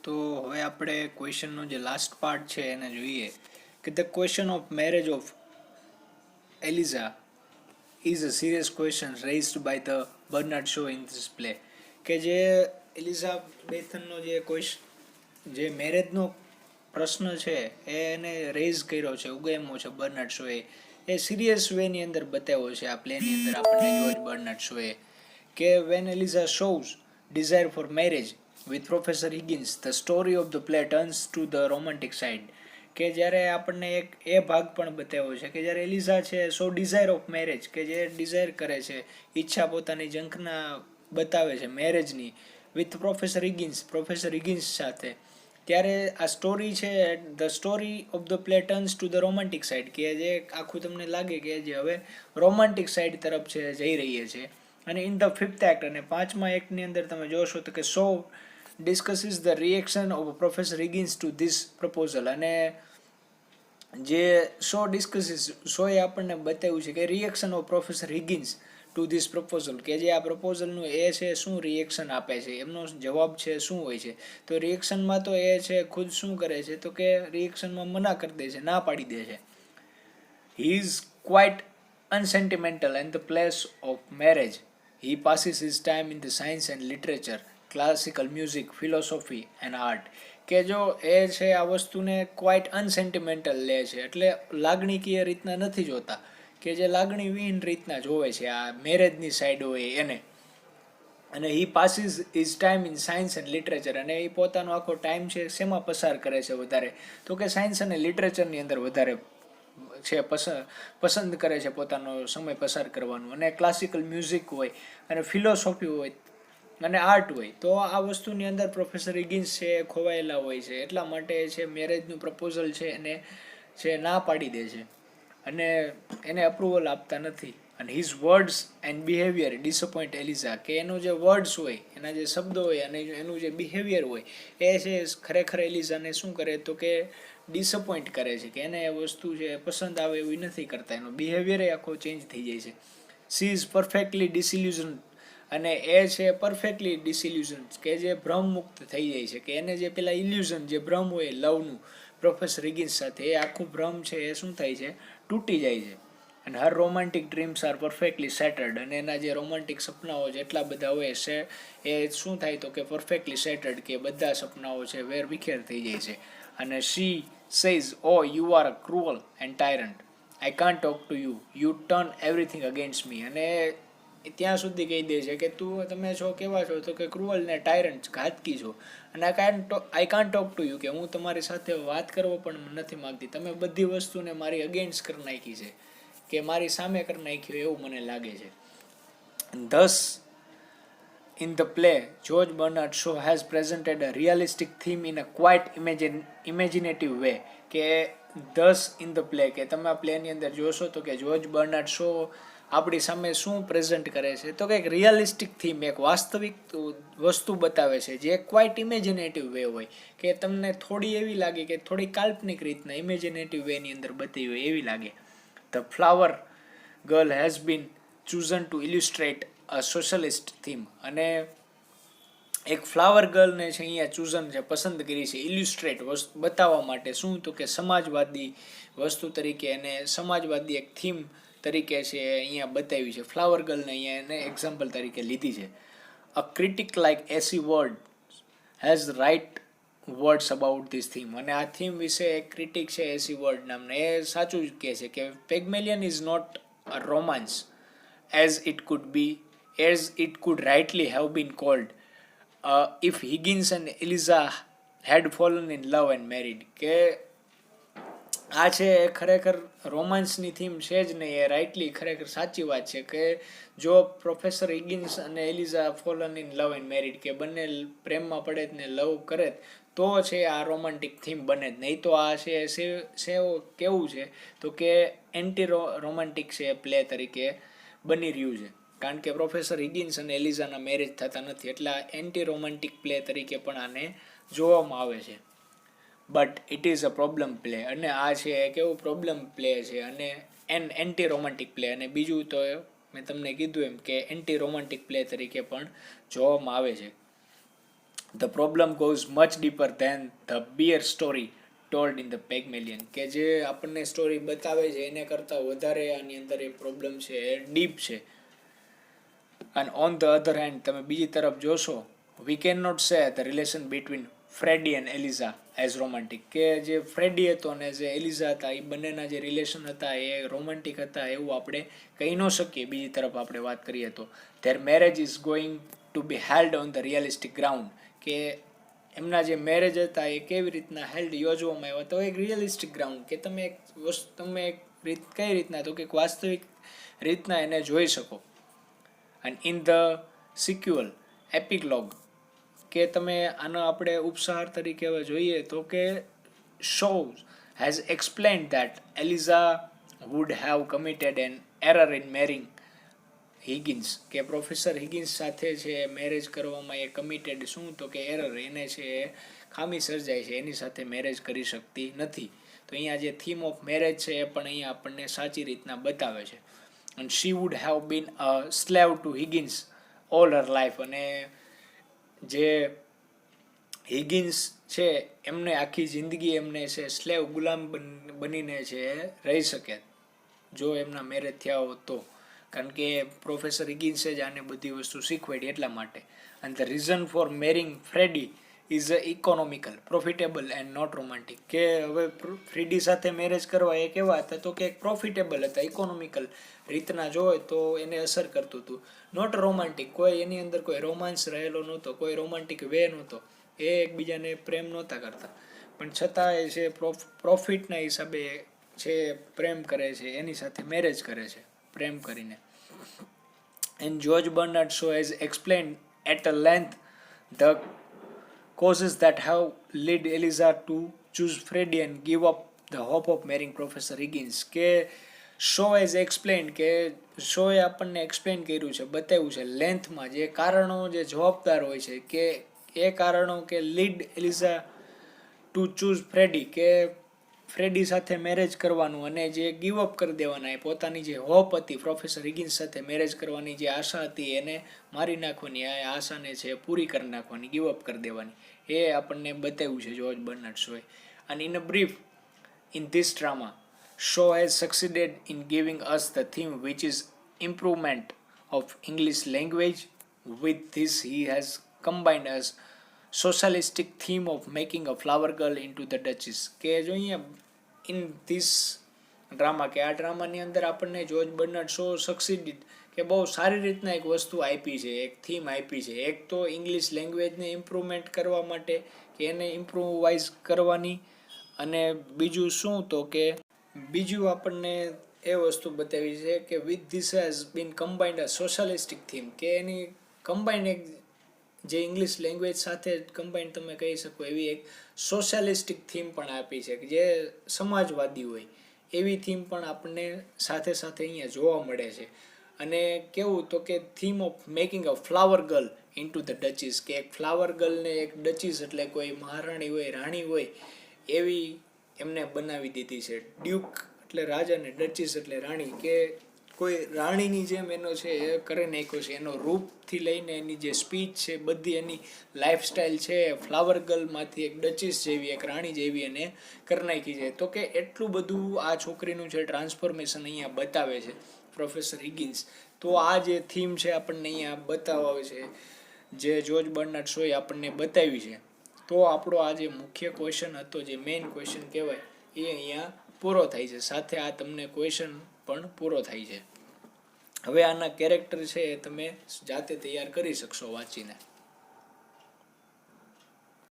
તો હવે આપણે ક્વેશ્ચનનો જે લાસ્ટ પાર્ટ છે એને જોઈએ કે the question of marriage of Eliza is a serious question raised by the Bernard Shaw in this play. કે જે એલિઝાબેથનનો જે મેરેજનો પ્રશ્ન છે એને રેઇઝ કર્યો છે, ઉગામ્યો છે બર્નાર્ડ શોએ, એ સિરિયસ વેની અંદર બતાવ્યો છે આ પ્લેની અંદર આપણને જોર્જ બર્નાર્ડ શોએ. કે when Eliza shows desire for marriage with Professor Higgins, the story of the play turns to the romantic side. કે જ્યારે આપણને એક એ ભાગ પણ બતાવ્યો છે કે જ્યારે એલિઝા છે સો ડિઝાયર ઓફ મેરેજ, કે જે ડિઝાયર કરે છે, ઈચ્છા પોતાની ઝંખના બતાવે છે મેરેજની, વિથ પ્રોફેસર હિગિન્સ સાથે, ત્યારે આ સ્ટોરી છે the story of the play turns to the romantic side, કે જે આખું તમને લાગે કે જે હવે રોમેન્ટિક સાઇડ તરફ છે જઈ રહી છે. અને ઇન ધ ફિફ્થ એક્ટ, અને પાંચમા એક્ટની અંદર તમે જોશો તો કે so discusses the reaction of professor Higgins to this proposal. અને જે શોએ આપણને બતાવ્યું છે કે reaction of professor Higgins to this proposal, કે જે આ પ્રપોઝલનું એ છે શું રિએક્શન આપે છે, એમનો જવાબ છે શું હોય છે. તો રિએક્શનમાં તો એ છે ખુદ શું કરે છે તો કે રિએક્શનમાં મના કરી દે છે, ના પાડી દે છે. He is quite unsentimental in the place of marriage. He passes his time in the science and literature, classical music, philosophy and art. કે જો એ છે આ વસ્તુને ક્વાઇટ અનસેન્ટિમેન્ટલ લે છે, એટલે લાગણીકીય રીતના નથી જોતા, કે જે લાગણી વિહીન રીતના જોવે છે આ મેરેજની સાઈડ હોય એને. અને he passes his time in science and literature, અને એ પોતાનો આખો ટાઈમ છે શેમાં પસાર કરે છે વધારે, તો કે સાયન્સ અને લિટરેચરની અંદર વધારે છે પસંદ કરે છે પોતાનો સમય પસાર કરવાનું. અને ક્લાસિકલ મ્યુઝિક હોય અને ફિલોસોફી હોય અને આર્ટ હોય, તો આ વસ્તુની અંદર પ્રોફેસર હિગિન્સ છે ખોવાયેલા હોય છે. એટલા માટે છે મેરેજનું પ્રપોઝલ છે એને છે ના પાડી દે છે અને એને અપ્રુવલ આપતા નથી. અને his words and behaviour disappoint Eliza, કે એનો જે વર્ડ્સ હોય, એના જે શબ્દો હોય અને એનું જે બિહેવિયર હોય એ છે ખરેખર એલિઝાને શું કરે તો કે ડિસઅપોઇન્ટ કરે છે, કે એને એ વસ્તુ છે પસંદ આવે એવી નથી કરતા, એનો બિહેવિયર આખો ચેન્જ થઈ જાય છે. સી ઇઝ પરફેક્ટલી ડિસિલ્યુઝન, અને એ છે પરફેક્ટલી ડિસિલ્યુઝન, કે જે ભ્રમમુક્ત થઈ જાય છે, કે એને જે પેલા ઇલ્યુઝન જે ભ્રમ હોય લવનું પ્રોફેસર હિગિન્સ સાથે, એ આખું ભ્રમ છે એ શું થાય છે તૂટી જાય છે. અને હર રોમેન્ટિક ડ્રીમ્સ આર પરફેક્ટલી સેટર્ડ, અને એના જે રોમેન્ટિક સપનાઓ જેટલા બધા હોય છે એ શું થાય તો કે પરફેક્ટલી સેટર્ડ, કે બધા સપનાઓ છે વેર વિખેર થઈ જાય છે. અને she says oh you are cruel and tyrant, I can't talk to you, you turn everything against me. અને ત્યાં સુધી કહી દે છે કે તમે છો કેવા છો તો કે ક્રુઅલ ને ટાયરન્ટ, ઘાતકી છો, અને આઈ કાન્ટ ટોક ટુ યુ, કે હું તમારી સાથે વાત કરવો પણ નથી માંગતી, તમે બધી વસ્તુને મારી અગેન્સ્ટ કરી નાખી છે, કે મારી સામે કરી નાખ્યું એવું મને લાગે છે. Thus, in the play, George Bernard Shaw has presented a realistic theme in a quite imaginative way. કે thus in the play, કે તમે આ પ્લેની અંદર જોશો તો કે જોર્જ બર્નાર્ડ શો આપણી સામે શું પ્રેઝન્ટ કરે છે તો કે એક રિયલિસ્ટિક થીમ, એક વાસ્તવિક વસ્તુ બતાવે છે જે ક્વાઇટ ઇમેજિનેટિવ વે હોય, કે તમને થોડી એવી લાગે કે થોડી કાલ્પનિક રીતના ઇમેજિનેટિવ વેની અંદર બતાવી હોય એવી લાગે. The flower girl has been chosen to illustrate a socialist theme, અને એક ફ્લાવર ગર્લને છે અહીંયા ચૂઝન છે પસંદ કરી છે ઇલ્યુસ્ટ્રેટ બતાવવા માટે, શું તો કે સમાજવાદી વસ્તુ તરીકે, અને સમાજવાદી એક થીમ તરીકે છે અહીંયા બતાવી છે. ફ્લાવર ગર્લને અહીંયા એને એક્ઝામ્પલ તરીકે લીધી છે. A critic like AC Ward has write words about this theme, અને આ થીમ વિશે એક ક્રિટિક છે એસી વર્ડ નામના, એ સાચું જ કહે છે કે Pygmalion is not a romance as it could rightly have been called if Higgins and Eliza had fallen in love and married. કે આ છે એ ખરેખર રોમાન્સની થીમ છે જ નહીં, એ રાઇટલી ખરેખર સાચી વાત છે કે જો પ્રોફેસર હિગિન્સ અને Eliza fallen in love and married, કે બંને પ્રેમમાં પડે ને લવ કરે તો છે આ રોમાન્ટિક થીમ બને જ નહીં. તો આ છે કેવું છે તો કે એન્ટી રોમાન્ટિક છે પ્લે તરીકે બની રહ્યું છે, કારણ કે પ્રોફેસર હિગિન્સ અને એલિઝાના મેરેજ થતા નથી, એટલે આ એન્ટી રોમાન્ટિક પ્લે તરીકે પણ આને જોવામાં આવે છે. But it is a problem play, અને આ છે કેવું પ્રોબ્લેમ પ્લે છે, અને એન્ટી રોમાન્ટિક પ્લે, અને બીજું તો મેં તમને કીધું એમ કે એન્ટી રોમાન્ટિક પ્લે તરીકે પણ જોવામાં આવે છે. The problem goes much deeper than the bare story told in the Pygmalion, કે જે આપણને સ્ટોરી બતાવે છે એને કરતાં વધારે આની અંદર એ પ્રોબ્લેમ છે એ ડીપ છે. And on the other hand, તમે બીજી તરફ જોશો, we cannot say the relation between Freddie and Eliza as romantic, કે જે ફ્રેડી હતો અને જે એલિઝા હતા એ બંનેના જે રિલેશન હતા એ રોમેન્ટિક હતા એવું આપણે કહી ન શકીએ. બીજી તરફ આપણે વાત કરીએ તો their marriage is going to be held on the realistic ground, કે એમના જે મેરેજ હતા એ કેવી રીતના હેલ્ડ યોજવામાં આવ્યા તો એક રિયલિસ્ટિક ગ્રાઉન્ડ, કે તમે એક વસ્તુ તમે એક રીત કઈ રીતના તો કે વાસ્તવિક રીતના એને જોઈ શકો. And in the sequel epilogue, કે તમે આનો આપણે ઉપસાર તરીકે હવે જોઈએ તો કે Shaw has explained that Eliza would have committed an error in marrying Higgins, કે પ્રોફેસર હિગિન્સ સાથે છે મેરેજ કરવામાં એ કમિટેડ શું તો કે એરર, એને છે ખામી સર્જાય છે, એની સાથે મેરેજ કરી શકતી નથી. તો અહીંયા જે થીમ ઓફ મેરેજ છે એ પણ અહીંયા આપણને સાચી રીતના બતાવે છે. and she would have been a slave to Higgins all her life, અને જે હિગિન્સ છે એમને આખી જિંદગી એમને છે સ્લેવ ગુલામ બનીને છે રહી શકે જો એમના મેરેજ થયા હોત તો, કારણ કે પ્રોફેસર હિગિન્સે જ આને બધી વસ્તુ શીખવાડી એટલા માટે. and the reason for marrying Freddie is economical, profitable and not romantic, કે હવે ફ્રેડી સાથે મેરેજ કરવા એ કેવા હતા તો કે પ્રોફિટેબલ હતા, ઇકોનોમિકલ રીતના જોવે તો એને અસર કરતું હતું, નોટ રોમાન્ટિક, કોઈ એની અંદર કોઈ રોમાન્સ રહેલો નહોતો, કોઈ રોમાન્ટિક વે નહોતો, એ એકબીજાને પ્રેમ નહોતા કરતા, પણ છતાં એ છે પ્રોફિટના હિસાબે છે પ્રેમ કરે છે, એની સાથે મેરેજ કરે છે પ્રેમ કરીને. And George Bernard Shaw has explained at a length the causes that have led Eliza to choose Freddie and give up the hope of marrying Professor Higgins, કે Shaw has explained, કે શોએ આપણને explain કર્યું છે, બતાવ્યું છે લેન્થમાં જે કારણો જે જવાબદાર હોય છે, કે એ કારણો કે લીડ એલિઝા ટુ ચૂઝ ફ્રેડી, કે ફ્રેડી સાથે મેરેજ કરવાનું અને જે ગીવ અપ કરી દેવાના, એ પોતાની જે હોપ હતી પ્રોફેસર હિગિન્સ સાથે મેરેજ કરવાની જે આશા હતી એને મારી નાખવાની, આ આશાને છે પૂરી કરી નાખવાની, ગીવ અપ કરી દેવાની, એ આપણને બતાવ્યું છે જોર્જ બર્નાર્ડ શોએ. અને in a brief, in this drama, Shaw has succeeded in giving us the theme which is improvement of English language. With this, he has combined a socialistic theme of making a flower girl into the duchess, કે જો અહીંયા in this drama, કે આ ડ્રામાની અંદર આપણને George Bernard show સક્સીડેડ, કે બહુ સારી રીતના એક વસ્તુ આપી છે, એક થીમ આપી છે. એક તો ઇંગ્લિશ લેંગ્વેજને ઇમ્પ્રુવમેન્ટ કરવા માટે, કે એને ઇમ્પ્રુવાઇઝ કરવાની, અને બીજું શું તો કે બીજું આપણને એ વસ્તુ બતાવી છે કે with this has been combined a socialistic theme, કે એની કમ્બાઇન્ડ એક જે ઇંગ્લિશ લેંગ્વેજ સાથે કમ્બાઇન્ડ તમે કહી શકો એવી એક સોશિયલિસ્ટિક થીમ પણ આપી છે, કે જે સમાજવાદી હોય એવી થીમ પણ આપણને સાથે સાથે અહીંયા જોવા મળે છે. અને કેવું તો કે theme of making a flower girl into the duchess, કે એક ફ્લાવર ગર્લને એક ડચીસ એટલે કોઈ મહારાણી હોય, રાણી હોય એવી એમને બનાવી દીધી છે. ડ્યુક એટલે રાજા ને ડચીસ એટલે રાણી, કે કોઈ રાણીની જેમ એનો છે એ કરી નાખ્યો છે, એનો રૂપથી લઈને એની જે સ્પીચ છે બધી એની લાઈફસ્ટાઈલ છે ફ્લાવર ગર્લમાંથી એક ડચીસ જેવી, એક રાણી જેવી એને કરી નાખી છે. તો કે એટલું બધું આ છોકરીનું છે ટ્રાન્સફોર્મેશન અહીંયા બતાવે છે પ્રોફેસર હિગિન્સ. તો આ જે થીમ છે આપણને અહીંયા બતાવે છે, જે જોર્જ બર્નાર્ડ શોએ આપણને બતાવી છે. તો આપણો આ જે મુખ્ય ક્વેશ્ચન હતો, જે મેઇન ક્વેશ્ચન કહેવાય, એ અહીંયા પૂરો થાય છે. સાથે આ તમને ક્વેશ્ચન પણ પૂરો થાય છે. હવે આના કેરેક્ટર છે એ તમે જાતે તૈયાર કરી શકશો વાંચીને.